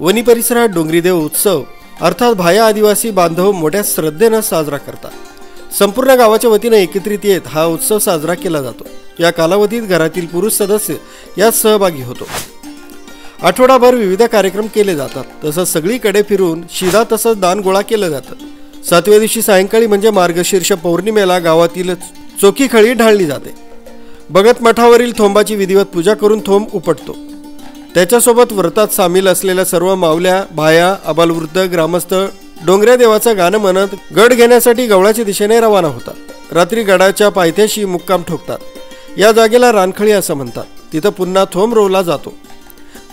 वनी परिसरात डोंगरीदेव उत्सव अर्थात भाया आदिवासी बांधव मोठ्या श्रद्धेने साजरा करतात। संपूर्ण गावाच्या वतीने एकत्रित येत हा उत्सव साजरा केला जातो। या कालावधीत घरातील पुरुष सदस्य यात सहभागी होतो। आठवडाभर विविध कार्यक्रम केले जातात। तसंच सगळीकडे फिरून शिदा तसंच दान गोळा केलं जातं। 7व्या दिवशी सायंकाळी म्हणजे मार्गशीर्ष पौर्णिमेला गावातील चोकी खळी ढाळली जाते। भगत मठावरील थोंबाची विधिवत पूजा करून थोंब उपटतो। त्याच्यासोबत व्रतात सामील असलेल्या सर्व मावल्या, भाया, अबालवृद्ध, ग्रामस्थ डोंगऱ्या देवाचं गाणं म्हणत गड घेण्यासाठी गवळाच्या दिशेने रवाना होतात। रात्री गडाच्या पायथ्याशी मुक्काम ठोकतात। या जागेला रानखळी असं म्हणतात। तिथं पुन्हा थोंब रोवला जातो।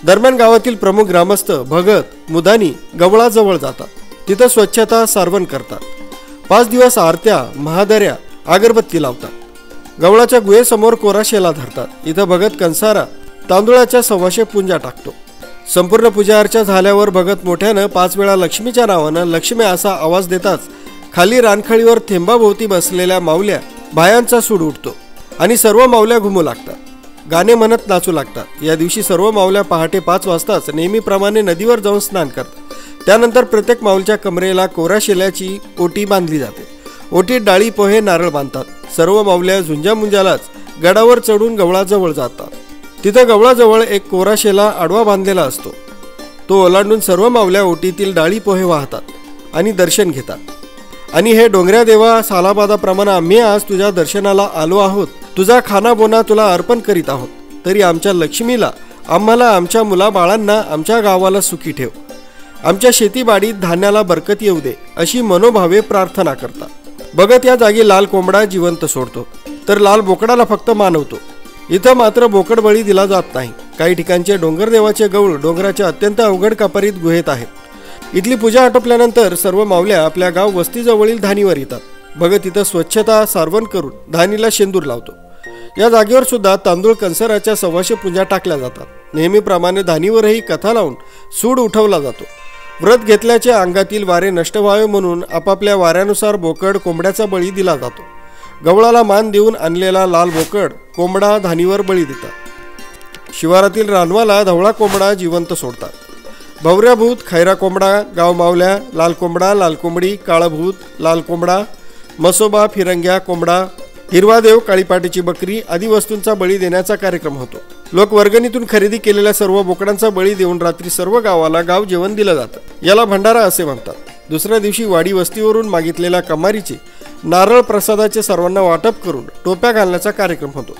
दरम्यान गावातील प्रमुख ग्रामस्थ, भगत, मुदानी गवळाजवळ जातात। तिथं स्वच्छता सारवण करतात। 5 दिवस आरत्या, महादऱ्या, अगरबत्ती लावतात। गवळाच्या गुहेसमोर कोराशेला धरतात। इथं भगत कंसारा तांदुळाच्या 125 पुंजा टाकतो। संपूर्ण पूजा अर्चा झाल्यावर भगत मोठ्यानं 5 वेळा लक्ष्मीच्या नावानं लक्ष्मी असा आवाज देताच खाली रानखळीवर थेंबाभोवती बसलेल्या मावल्या, भायांचा सूड उठतो आणि सर्व मावल्या घुमू लागतात। गाणे म्हणत नाचू लागतात। या दिवशी सर्व मावल्या पहाटे 5 वाजताच नेहमीप्रमाणे नदीवर जाऊन स्नान करतात। त्यानंतर प्रत्येक माऊलच्या कमरेला कोराशेल्याची ओटी बांधली जाते। ओटीत डाळी, पोहे, नारळ बांधतात। सर्व मावल्या झुंजामुंजालाच गडावर चढून गवळाजवळ जातात। तिथं गवळाजवळ एक कोराशेला आडवा बांधलेला असतो। तो ओलांडून सर्व मावल्या ओटीतील डाळी, पोहे वाहतात आणि दर्शन घेतात आणि हे डोंगऱ्या देवा, सालाबादाप्रमाणे आम्ही आज तुझ्या दर्शनाला आलो आहोत। तुझा खाना बोना तुला अर्पण करीत आहोत। तरी आमच्या लक्ष्मीला, आम्हाला, आमच्या मुलाबाळांना, आमच्या गावाला सुखी ठेव। आमच्या शेतीबाडीत धान्याला बरकत येऊ दे, अशी मनोभावे प्रार्थना करतात। भगत या जागी लाल कोंबडा जिवंत सोडतो, तर लाल बोकडाला फक्त मानवतो। इथं मात्र बोकड बळी दिला जात नाही। काही ठिकाणचे डोंगर देवाचे गवळ डोंगराच्या अत्यंत अवघड कापारीत गुहेत आहेत। इथली पूजा आटोपल्यानंतर सर्व मावल्या आपल्या गाव वस्तीजवळील धानीवर येतात। भगत इथं स्वच्छता सारवण करून धानीला शेंदूर लावतो। या जागेवर सुद्धा तांदूळ कंसाराच्या 125 पुंजा टाकल्या जातात। नेहमीप्रमाणे धानीवरही कथा लावून सूड उठवला जातो। व्रत घेतल्याचे अंगातील वारे नष्ट व्हावे म्हणून आपापल्या वाऱ्यानुसार बोकड, कोंबड्याचा बळी दिला जातो। गवळाला मान देऊन आणलेला लाल बोकड, कोंबडा धानीवर बळी देतात। शिवारातील रानवाला धवळा कोंबडा जिवंत सोडतात। भवऱ्याभूत, खैरा कोंबडा, गाव मावल्या, लाल कोंबडा, लाल कोंबडी, काळभूत, लाल कोंबडा, मसोबा, फिरंग्या कोंबडा, हिरवा देव, काळीपाटीची बकरी आदी वस्तूंचा बळी देण्याचा कार्यक्रम होतो। लोक वर्गणीतून खरेदी केलेल्या सर्व बोकडांचा बळी देऊन रात्री सर्व गावाला गाव जेवण दिलं जातं। याला भंडारा असे म्हणतात। दुसऱ्या दिवशी वाडी वस्तीवरून मागितलेल्या कमारीचे, नारळ प्रसादाचे सर्वांना वाटप करून टोप्या घालण्याचा कार्यक्रम होतो।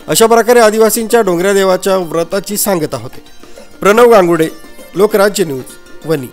अशा प्रकारे आदिवासींच्या डोंगऱ्या देवाच्या व्रताची सांगता होते। प्रणव गांगुडे, लोकराज्य न्यूज, वनी।